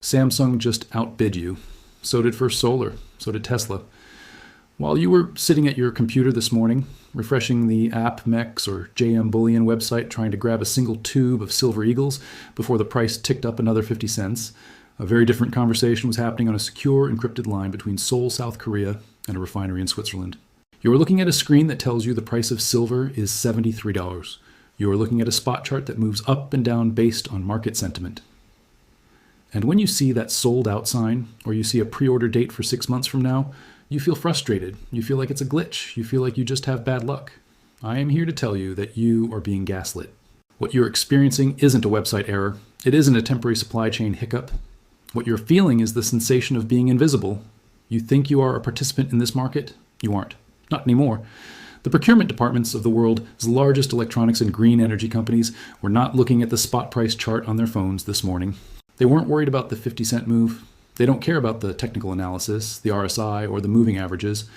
Samsung just outbid you. So did First Solar. So did Tesla. While you were sitting at your computer this morning, refreshing the AppMex or JM Bullion website trying to grab a single tube of Silver Eagles before the price ticked up another 50 cents, a very different conversation was happening on a secure, encrypted line between Seoul, South Korea, and a refinery in Switzerland. You are looking at a screen that tells you the price of silver is $73. You are looking at a spot chart that moves up and down based on market sentiment. And when you see that sold out sign, or you see a pre-order date for 6 months from now, you feel frustrated. You feel like it's a glitch. You feel like you just have bad luck. I am here to tell you that you are being gaslit. What you're experiencing isn't a website error. It isn't a temporary supply chain hiccup. What you're feeling is the sensation of being invisible. You think you are a participant in this market? You aren't. Not anymore. The procurement departments of the world's largest electronics and green energy companies were not looking at the spot price chart on their phones this morning. They weren't worried about the 50-cent move. They don't care about the technical analysis, the RSI, or the moving averages.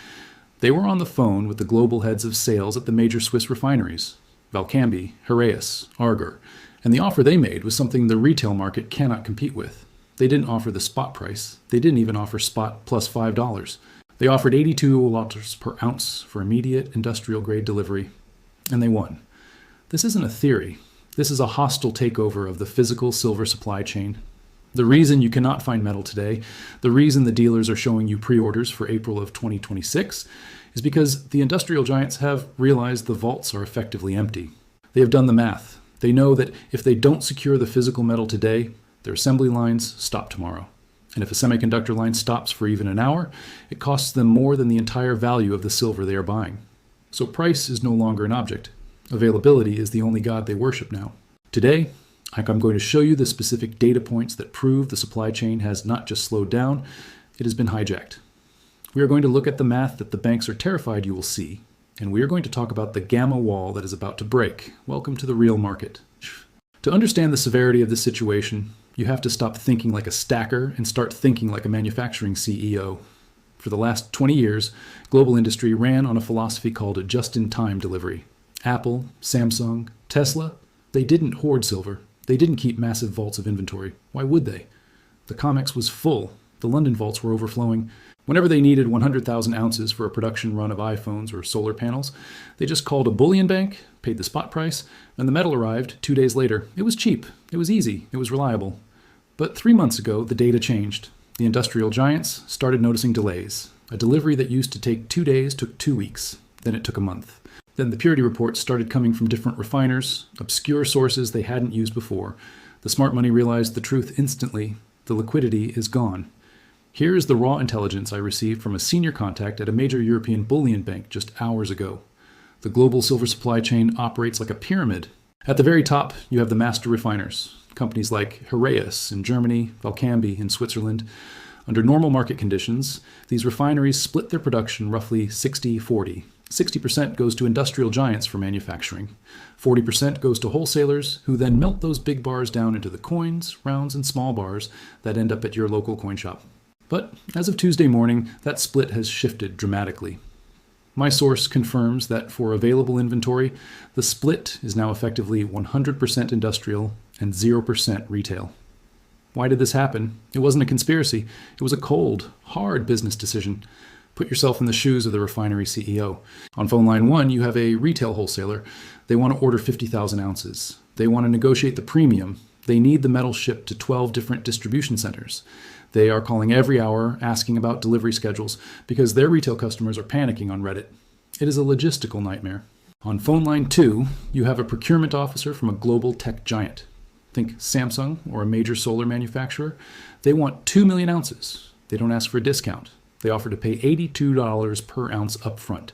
They were on the phone with the global heads of sales at the major Swiss refineries, Valcambi, Heraeus, Arger, and the offer they made was something the retail market cannot compete with. They didn't offer the spot price. They didn't even offer spot plus $5. They offered $82 per ounce for immediate industrial-grade delivery, and they won. This isn't a theory. This is a hostile takeover of the physical silver supply chain. The reason you cannot find metal today, the reason the dealers are showing you pre-orders for April of 2026, is because the industrial giants have realized the vaults are effectively empty. They have done the math. They know that if they don't secure the physical metal today, their assembly lines stop tomorrow. And if a semiconductor line stops for even an hour, it costs them more than the entire value of the silver they are buying. So price is no longer an object. Availability is the only god they worship now. Today, I'm going to show you the specific data points that prove the supply chain has not just slowed down, it has been hijacked. We are going to look at the math that the banks are terrified you will see, and we are going to talk about the gamma wall that is about to break. Welcome to the real market. To understand the severity of this situation, you have to stop thinking like a stacker and start thinking like a manufacturing CEO. For the last 20 years, global industry ran on a philosophy called a just-in-time delivery. Apple, Samsung, Tesla, they didn't hoard silver. They didn't keep massive vaults of inventory. Why would they? The Comex was full. The London vaults were overflowing. Whenever they needed 100,000 ounces for a production run of iPhones or solar panels, they just called a bullion bank, paid the spot price, and the metal arrived 2 days later. It was cheap. It was easy. It was reliable. But 3 months ago, the data changed. The industrial giants started noticing delays. A delivery that used to take 2 days took 2 weeks. Then it took a month. Then the purity reports started coming from different refiners, obscure sources they hadn't used before. The smart money realized the truth instantly. The liquidity is gone. Here is the raw intelligence I received from a senior contact at a major European bullion bank just hours ago. The global silver supply chain operates like a pyramid. At the very top, you have the master refiners, companies like Heraeus in Germany, Valcambi in Switzerland. Under normal market conditions, these refineries split their production roughly 60-40. 60% goes to industrial giants for manufacturing. 40% goes to wholesalers who then melt those big bars down into the coins, rounds, and small bars that end up at your local coin shop. But as of Tuesday morning, that split has shifted dramatically. My source confirms that for available inventory, the split is now effectively 100% industrial and 0% retail. Why did this happen? It wasn't a conspiracy. It was a cold, hard business decision. Put yourself in the shoes of the refinery CEO. On phone line 1, you have a retail wholesaler. They want to order 50,000 ounces. They want to negotiate the premium. They need the metal shipped to 12 different distribution centers. They are calling every hour, asking about delivery schedules, because their retail customers are panicking on Reddit. It is a logistical nightmare. On phone line 2, you have a procurement officer from a global tech giant. Think Samsung or a major solar manufacturer. They want 2 million ounces. They don't ask for a discount. They offer to pay $82 per ounce up front.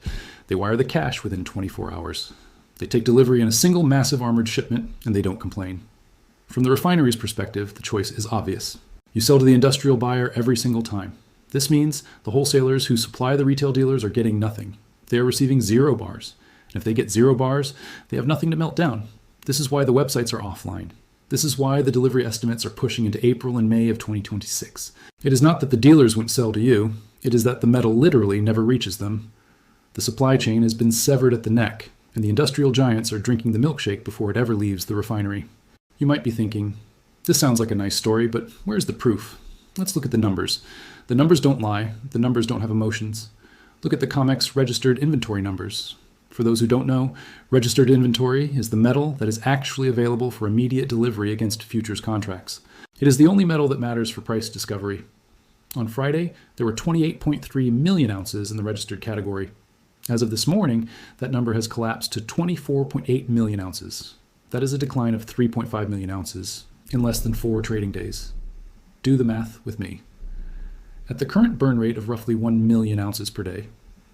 They wire the cash within 24 hours. They take delivery in a single massive armored shipment, and they don't complain. From the refinery's perspective, the choice is obvious. You sell to the industrial buyer every single time. This means the wholesalers who supply the retail dealers are getting nothing. They are receiving 0 bars. And if they get 0 bars, they have nothing to melt down. This is why the websites are offline. This is why the delivery estimates are pushing into April and May of 2026. It is not that the dealers won't sell to you. It is that the metal literally never reaches them. The supply chain has been severed at the neck, and the industrial giants are drinking the milkshake before it ever leaves the refinery. You might be thinking, This sounds like a nice story, but where's the proof? Let's look at the numbers. The numbers don't lie. The numbers don't have emotions. Look at the Comex registered inventory numbers. For those who don't know, registered inventory is the metal that is actually available for immediate delivery against futures contracts. It is the only metal that matters for price discovery. On Friday, there were 28.3 million ounces in the registered category. As of this morning, that number has collapsed to 24.8 million ounces. That is a decline of 3.5 million ounces in less than 4 trading days. Do the math with me. At the current burn rate of roughly 1 million ounces per day,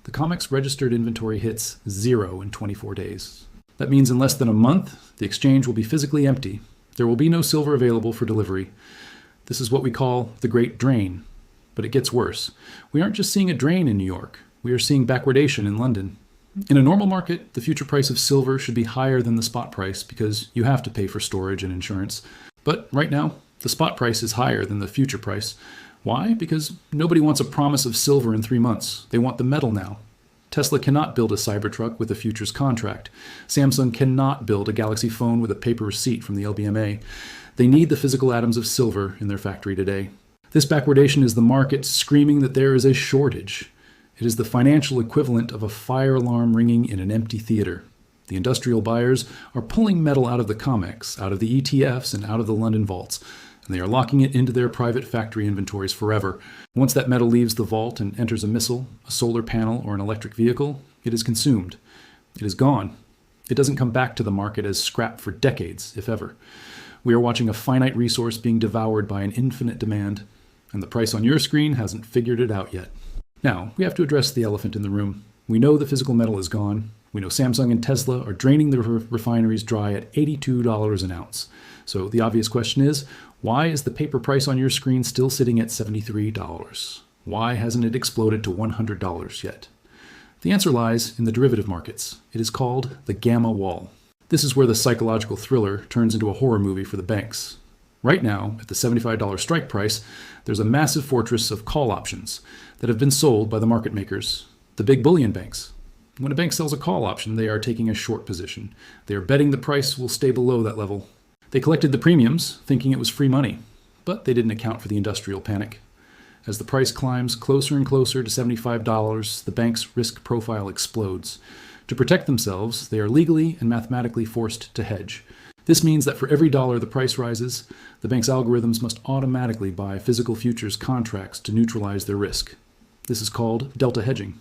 the Comex registered inventory hits 0 in 24 days. That means in less than a month, the exchange will be physically empty. There will be no silver available for delivery. This is what we call the Great Drain. But it gets worse. We aren't just seeing a drain in New York. We are seeing backwardation in London. In a normal market, the future price of silver should be higher than the spot price because you have to pay for storage and insurance. But right now, the spot price is higher than the future price. Why? Because nobody wants a promise of silver in 3 months. They want the metal now. Tesla cannot build a Cybertruck with a futures contract. Samsung cannot build a Galaxy phone with a paper receipt from the LBMA. They need the physical atoms of silver in their factory today. This backwardation is the market screaming that there is a shortage. It is the financial equivalent of a fire alarm ringing in an empty theater. The industrial buyers are pulling metal out of the Comex, out of the ETFs, and out of the London vaults. And they are locking it into their private factory inventories forever. Once that metal leaves the vault and enters a missile, a solar panel, or an electric vehicle, it is consumed. It is gone. It doesn't come back to the market as scrap for decades, if ever. We are watching a finite resource being devoured by an infinite demand, and the price on your screen hasn't figured it out yet. Now, we have to address the elephant in the room. We know the physical metal is gone. We know Samsung and Tesla are draining their refineries dry at $82 an ounce. So the obvious question is, why is the paper price on your screen still sitting at $73? Why hasn't it exploded to $100 yet? The answer lies in the derivative markets. It is called the gamma wall. This is where the psychological thriller turns into a horror movie for the banks. Right now, at the $75 strike price, there's a massive fortress of call options that have been sold by the market makers, the big bullion banks. When a bank sells a call option, they are taking a short position. They are betting the price will stay below that level. They collected the premiums, thinking it was free money, but they didn't account for the industrial panic. As the price climbs closer and closer to $75, the bank's risk profile explodes. To protect themselves, they are legally and mathematically forced to hedge. This means that for every dollar the price rises, the bank's algorithms must automatically buy physical futures contracts to neutralize their risk. This is called delta hedging.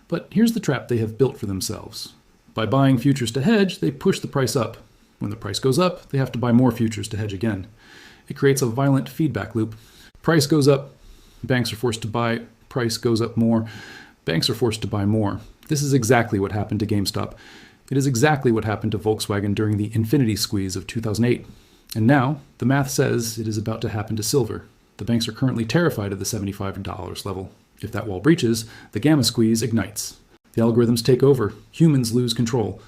But here's the trap they have built for themselves. By buying futures to hedge, they push the price up. When the price goes up, they have to buy more futures to hedge again. It creates a violent feedback loop. Price goes up, banks are forced to buy. Price goes up more, banks are forced to buy more. This is exactly what happened to GameStop. It is exactly what happened to Volkswagen during the infinity squeeze of 2008. And now, the math says it is about to happen to silver. The banks are currently terrified of the $75 level. If that wall breaches, the gamma squeeze ignites. The algorithms take over, humans lose control,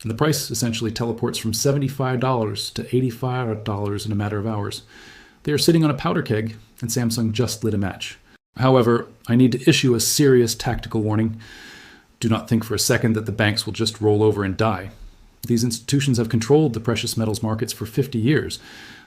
and the price essentially teleports from $75 to $85 in a matter of hours. They are sitting on a powder keg, and Samsung just lit a match. However, I need to issue a serious tactical warning. Do not think for a second that the banks will just roll over and die. These institutions have controlled the precious metals markets for 50 years.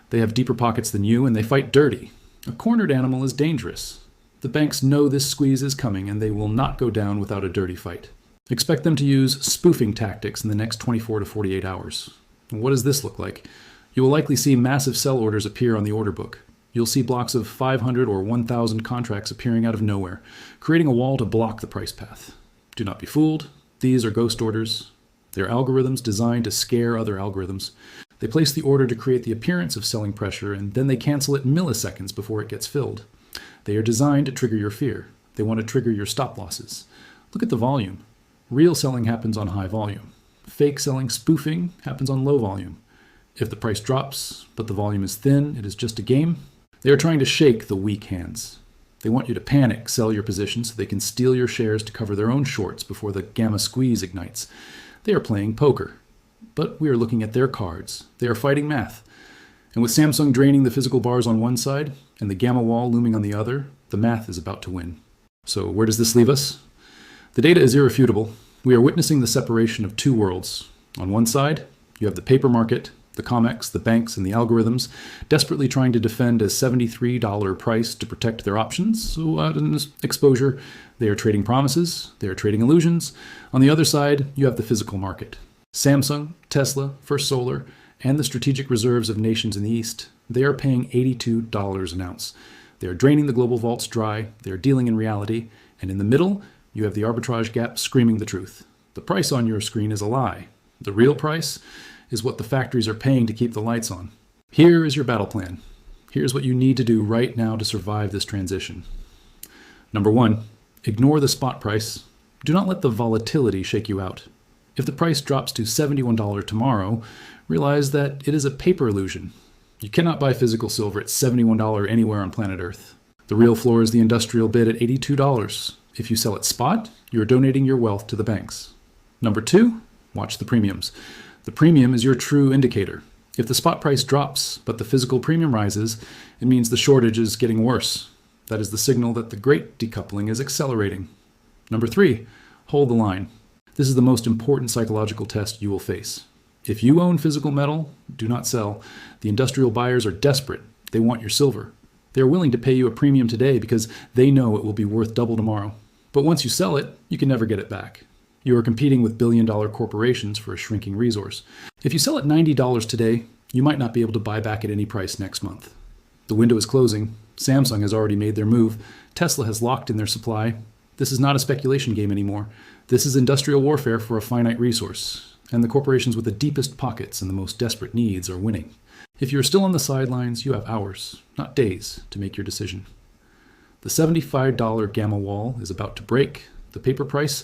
They have deeper pockets than you, and they fight dirty. A cornered animal is dangerous. The banks know this squeeze is coming, and they will not go down without a dirty fight. Expect them to use spoofing tactics in the next 24 to 48 hours. What does this look like? You will likely see massive sell orders appear on the order book. You'll see blocks of 500 or 1,000 contracts appearing out of nowhere, creating a wall to block the price path. Do not be fooled. These are ghost orders. They are algorithms designed to scare other algorithms. They place the order to create the appearance of selling pressure, and then they cancel it milliseconds before it gets filled. They are designed to trigger your fear. They want to trigger your stop losses. Look at the volume. Real selling happens on high volume. Fake selling, spoofing, happens on low volume. If the price drops, but the volume is thin, it is just a game. They are trying to shake the weak hands. They want you to panic, sell your position so they can steal your shares to cover their own shorts before the gamma squeeze ignites. They are playing poker. But we are looking at their cards. They are fighting math. And with Samsung draining the physical bars on one side and the gamma wall looming on the other, the math is about to win. So where does this leave us? The data is irrefutable. We are witnessing the separation of two worlds. On one side, you have the paper market, The Comex, the banks, and the algorithms desperately trying to defend a $73 price to protect their options. So out in this exposure, they are trading promises, they are trading illusions. On the other side, you have the physical market. Samsung, Tesla, First Solar, and the strategic reserves of nations in the East, they are paying $82 an ounce. They are draining the global vaults dry, they are dealing in reality, and in the middle, you have the arbitrage gap screaming the truth. The price on your screen is a lie. The real price is what the factories are paying to keep the lights on. Here is your battle plan. Here's what you need to do right now to survive this transition. Number 1, ignore the spot price. Do not let the volatility shake you out. If the price drops to $71 tomorrow, realize that it is a paper illusion. You cannot buy physical silver at $71 anywhere on planet Earth. The real floor is the industrial bid at $82. If you sell at spot, you are donating your wealth to the banks. Number 2, watch the premiums. The premium is your true indicator. If the spot price drops, but the physical premium rises, it means the shortage is getting worse. That is the signal that the great decoupling is accelerating. Number 3, hold the line. This is the most important psychological test you will face. If you own physical metal, do not sell. The industrial buyers are desperate. They want your silver. They are willing to pay you a premium today because they know it will be worth double tomorrow. But once you sell it, you can never get it back. You are competing with billion-dollar corporations for a shrinking resource. If you sell at $90 today, you might not be able to buy back at any price next month. The window is closing. Samsung has already made their move. Tesla has locked in their supply. This is not a speculation game anymore. This is industrial warfare for a finite resource. And the corporations with the deepest pockets and the most desperate needs are winning. If you're still on the sidelines, you have hours, not days, to make your decision. The $75 gamma wall is about to break. The paper price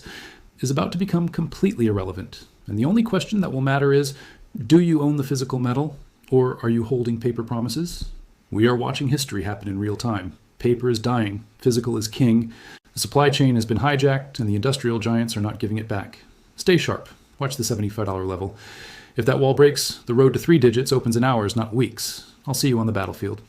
is about to become completely irrelevant. And the only question that will matter is, do you own the physical metal, or are you holding paper promises? We are watching history happen in real time. Paper is dying. Physical is king. The supply chain has been hijacked, and the industrial giants are not giving it back. Stay sharp. Watch the $75 level. If that wall breaks, the road to 3 digits opens in hours, not weeks. I'll see you on the battlefield.